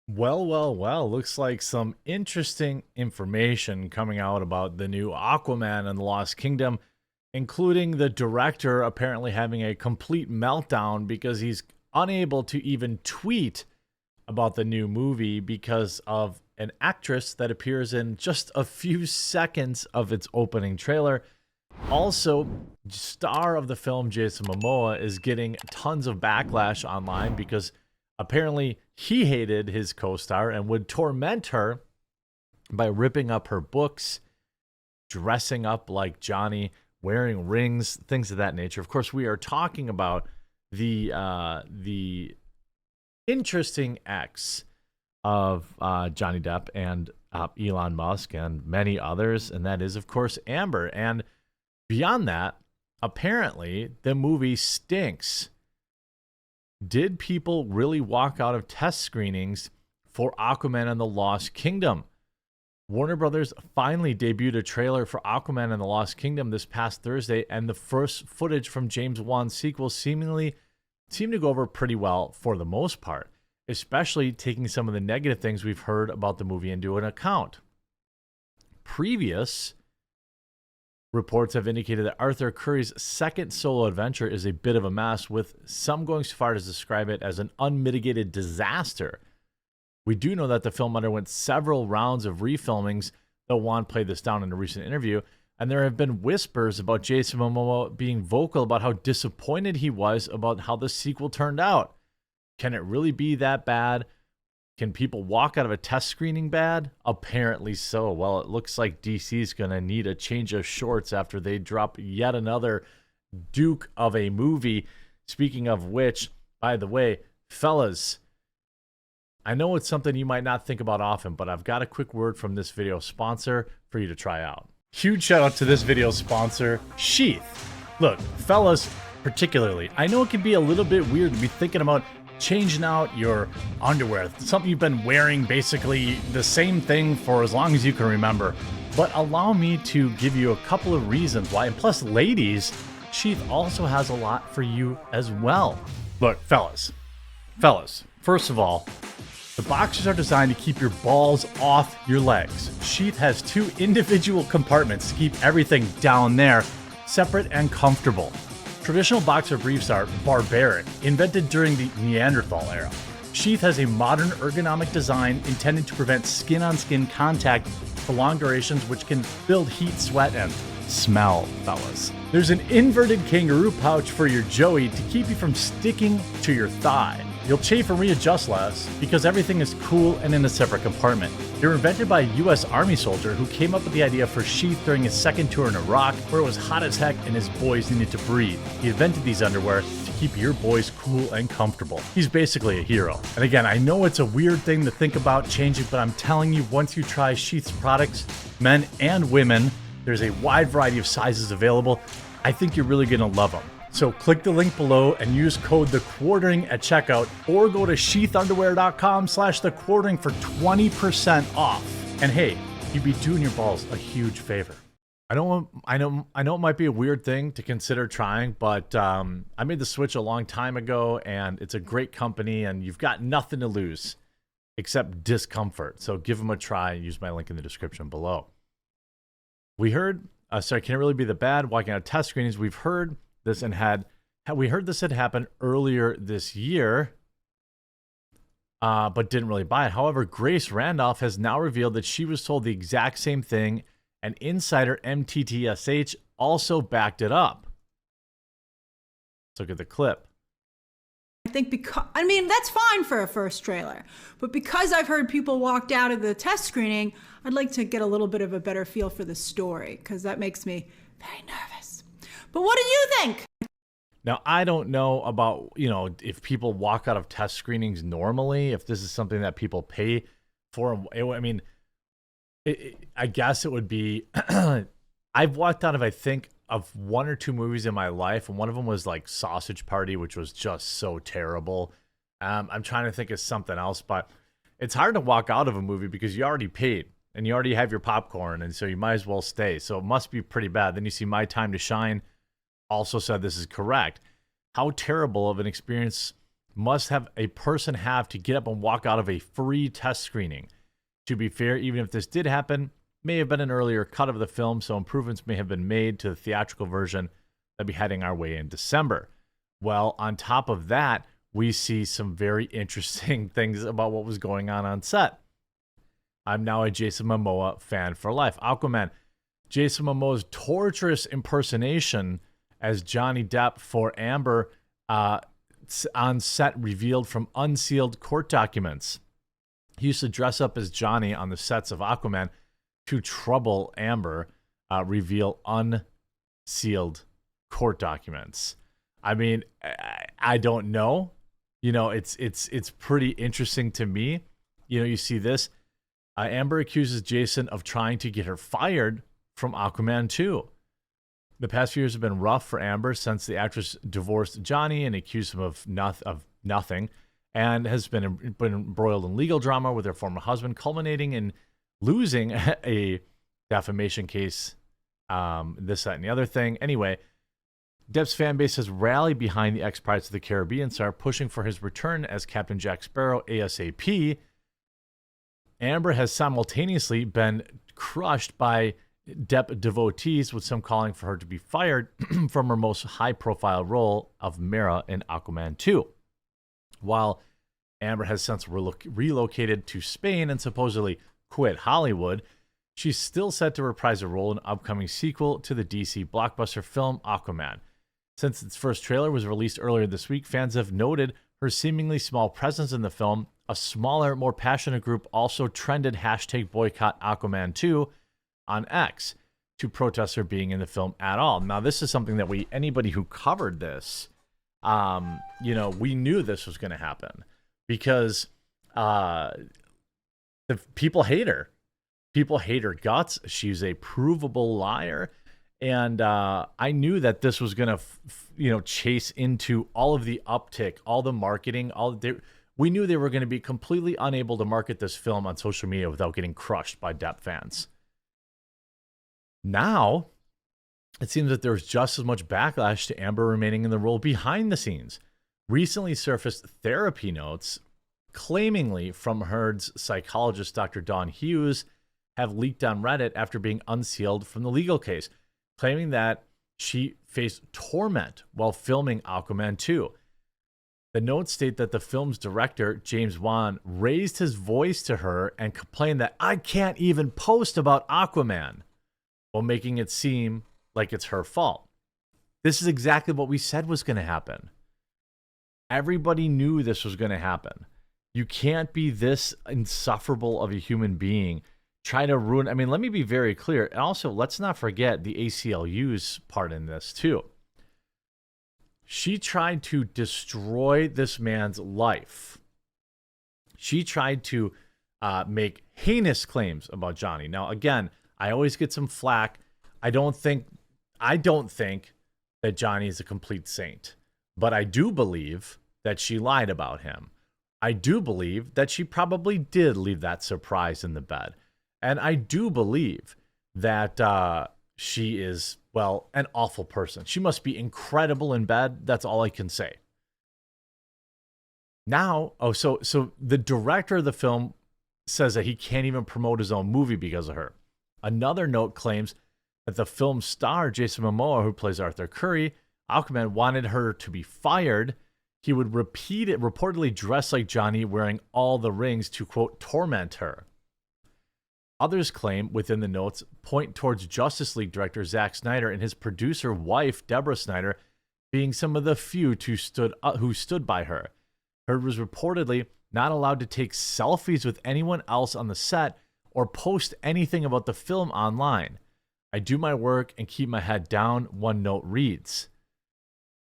Well. Looks like some interesting information coming out about the new Aquaman and the Lost Kingdom, including the director apparently having a complete meltdown because he's unable to even tweet about the new movie because of an actress that appears in just a few seconds of its opening trailer. Also, star of the film Jason Momoa is getting tons of backlash online because apparently he hated his co-star and would torment her by ripping up her books, dressing up like Johnny, wearing rings, things of that nature. Of course, we are talking about the interesting ex of Johnny Depp and Elon Musk and many others, and that is, of course, Amber. And beyond that, apparently the movie stinks. Did people really walk out of test screenings for Aquaman and the Lost Kingdom? Warner Brothers finally debuted a trailer for Aquaman and the Lost Kingdom this past Thursday, and the first footage from James Wan's sequel seemed to go over pretty well for the most part, especially taking some of the negative things we've heard about the movie into an account. Previous reports have indicated that Arthur Curry's second solo adventure is a bit of a mess, with some going so far as to describe it as an unmitigated disaster. We do know that the film underwent several rounds of refilmings, though Wan played this down in a recent interview, and there have been whispers about Jason Momoa being vocal about how disappointed he was about how the sequel turned out. Can it really be that bad? Can people walk out of a test screening bad? Apparently so. Well, it looks like DC's going to need a change of shorts after they drop yet another Duke of a movie. Speaking of which, by the way, fellas, I know it's something you might not think about often, but I've got a quick word from this video sponsor for you to try out. Huge shout out to this video sponsor, Sheath. Look, fellas, particularly, I know it can be a little bit weird to be thinking about changing out your underwear, something you've been wearing basically the same thing for as long as you can remember. But allow me to give you a couple of reasons why. And plus, ladies, Sheath also has a lot for you as well. Look, fellas, first of all, the boxers are designed to keep your balls off your legs. Sheath has two individual compartments to keep everything down there separate and comfortable. Traditional boxer briefs are barbaric, invented during the Neanderthal era. Sheath has a modern ergonomic design intended to prevent skin-on-skin contact for long durations, which can build heat, sweat, and smell, fellas. There's an inverted kangaroo pouch for your joey to keep you from sticking to your thigh. You'll chafe and readjust less because everything is cool and in a separate compartment. They were invented by a U.S. Army soldier who came up with the idea for Sheath during his second tour in Iraq, where it was hot as heck and his boys needed to breathe. He invented these underwear to keep your boys cool and comfortable. He's basically a hero. And again, I know it's a weird thing to think about changing, but I'm telling you, once you try Sheath's products, men and women, there's a wide variety of sizes available. I think you're really gonna love them. So click the link below and use code TheQuartering at checkout, or go to sheathunderwear.com/thequartering for 20% off. And hey, you'd be doing your balls a huge favor. I know it might be a weird thing to consider trying, but I made the switch a long time ago, and it's a great company, and you've got nothing to lose except discomfort. So give them a try and use my link in the description below. We heard, can it really be the bad walking out of test screenings? We've heard this we heard this had happened earlier this year, but didn't really buy it. However, Grace Randolph has now revealed that she was told the exact same thing, and insider MTTSH also backed it up. Let's look at the clip. I think that's fine for a first trailer, but because I've heard people walked out of the test screening, I'd like to get a little bit of a better feel for the story, because that makes me very nervous. But what do you think? Now, I don't know about, if people walk out of test screenings normally, if this is something that people pay for. I mean, I guess it would be, I've walked out of, I think, of one or two movies in my life, and one of them was like Sausage Party, which was just so terrible. I'm trying to think of something else, but it's hard to walk out of a movie because you already paid and you already have your popcorn, and so you might as well stay. So it must be pretty bad. Then you see My Time to Shine also said this is correct. How terrible of an experience must have a person have to get up and walk out of a free test screening? To be fair, even if this did happen, may have been an earlier cut of the film, so improvements may have been made to the theatrical version that'll be heading our way in December. Well, on top of that, we see some very interesting things about what was going on set. I'm now a Jason Momoa fan for life. Aquaman, Jason Momoa's torturous impersonation as Johnny Depp for Amber on set revealed from unsealed court documents. He used to dress up as Johnny on the sets of Aquaman to trouble Amber, reveal unsealed court documents. I mean, I don't know. You know, it's pretty interesting to me. You know, you see this. Amber accuses Jason of trying to get her fired from Aquaman 2. The past few years have been rough for Amber since the actress divorced Johnny and accused him of nothing, and has been embroiled in legal drama with her former husband, culminating in losing a defamation case, this, that, and the other thing. Anyway, Depp's fan base has rallied behind the ex-Pirates of the Caribbean star, pushing for his return as Captain Jack Sparrow ASAP. Amber has simultaneously been crushed by Depp devotees, with some calling for her to be fired from her most high-profile role of Mera in Aquaman 2. While Amber has since relocated to Spain and supposedly quit Hollywood, she's still set to reprise a role in an upcoming sequel to the DC blockbuster film Aquaman. Since its first trailer was released earlier this week, fans have noted her seemingly small presence in the film. A smaller, more passionate group also trended #boycott Aquaman 2 on X to protest her being in the film at all. Now, this is something that anybody who covered this, we knew this was going to happen because the people hate her. People hate her guts. She's a provable liar. And I knew that this was going to, chase into all of the uptick, all the marketing, we knew they were going to be completely unable to market this film on social media without getting crushed by Depp fans. Now, it seems that there's just as much backlash to Amber remaining in the role behind the scenes. Recently surfaced therapy notes, claimingly from Heard's psychologist, Dr. Dawn Hughes, have leaked on Reddit after being unsealed from the legal case, claiming that she faced torment while filming Aquaman 2. The notes state that the film's director, James Wan, raised his voice to her and complained that I can't even post about Aquaman, while making it seem like it's her fault. This is exactly what we said was going to happen. Everybody knew this was going to happen. You can't be this insufferable of a human being. Try to ruin. I mean, let me be very clear. And also, let's not forget the ACLU's part in this, too. She tried to destroy this man's life. She tried to make heinous claims about Johnny. Now, again, I always get some flack. I don't think that Johnny is a complete saint, but I do believe that she lied about him. I do believe that she probably did leave that surprise in the bed. And I do believe that she is, well, an awful person. She must be incredible in bed. That's all I can say. Now, so the director of the film says that he can't even promote his own movie because of her. Another note claims that the film star, Jason Momoa, who plays Arthur Curry, Aquaman, wanted her to be fired. He would reportedly dress like Johnny, wearing all the rings to, quote, torment her. Others claim within the notes point towards Justice League director Zack Snyder and his producer wife, Deborah Snyder, being some of the few who stood by her. Heard was reportedly not allowed to take selfies with anyone else on the set or post anything about the film online. I do my work and keep my head down, one note reads.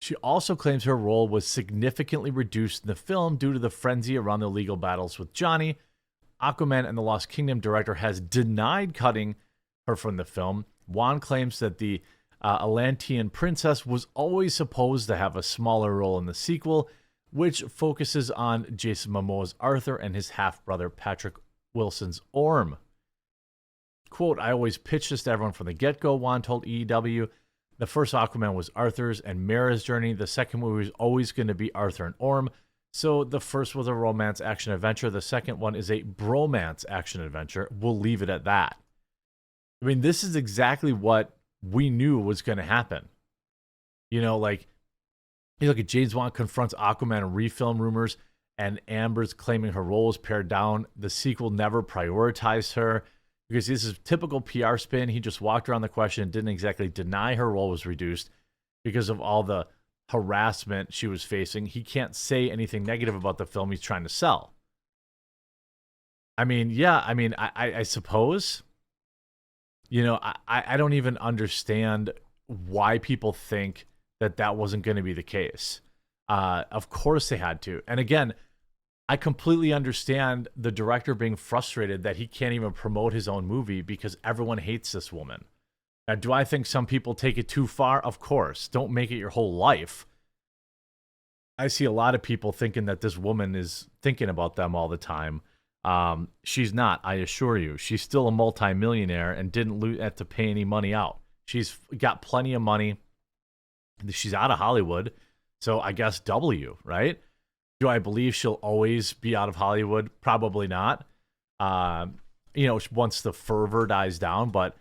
She also claims her role was significantly reduced in the film due to the frenzy around the legal battles with Johnny. Aquaman and the Lost Kingdom director has denied cutting her from the film. Wan claims that the Atlantean princess was always supposed to have a smaller role in the sequel, which focuses on Jason Momoa's Arthur and his half-brother Patrick Wilson's Orm. Quote, I always pitched this to everyone from the get-go, Wan told EEW. The first Aquaman was Arthur's and Mera's journey. The second movie was always going to be Arthur and Orm. So the first was a romance action adventure. The second one is a bromance action adventure. We'll leave it at that. I mean, this is exactly what we knew was going to happen. You know, like, you look at James Wan confronts Aquaman and refilm rumors, and Amber's claiming her role was pared down. The sequel never prioritized her because this is typical PR spin. He just walked around the question and didn't exactly deny her role was reduced because of all the harassment she was facing. He can't say anything negative about the film he's trying to sell. I mean, yeah, I suppose, you know, I don't even understand why people think that that wasn't going to be the case. Of course they had to. And again, I completely understand the director being frustrated that he can't even promote his own movie because everyone hates this woman. Now, do I think some people take it too far? Of course. Don't make it your whole life. I see a lot of people thinking that this woman is thinking about them all the time. She's not, I assure you. She's still a multimillionaire and didn't have to pay any money out. She's got plenty of money. She's out of Hollywood. So I guess W, right? Do I believe she'll always be out of Hollywood? Probably not. You know, once the fervor dies down. But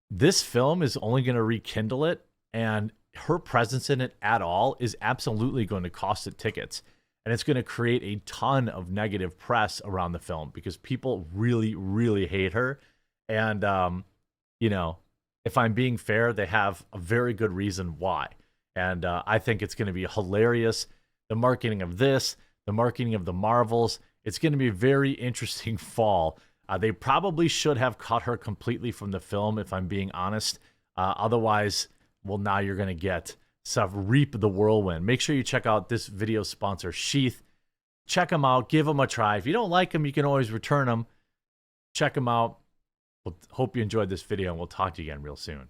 this film is only going to rekindle it. And her presence in it at all is absolutely going to cost it tickets. And it's going to create a ton of negative press around the film because people really, really hate her. And, you know, if I'm being fair, they have a very good reason why. And I think it's going to be hilarious. The marketing of this, the marketing of the Marvels, it's going to be a very interesting fall. They probably should have cut her completely from the film, if I'm being honest. Otherwise, well, now you're going to get stuff, reap the whirlwind. Make sure you check out this video sponsor, Sheath. Check them out. Give them a try. If you don't like them, you can always return them. Check them out. Hope you enjoyed this video, and we'll talk to you again real soon.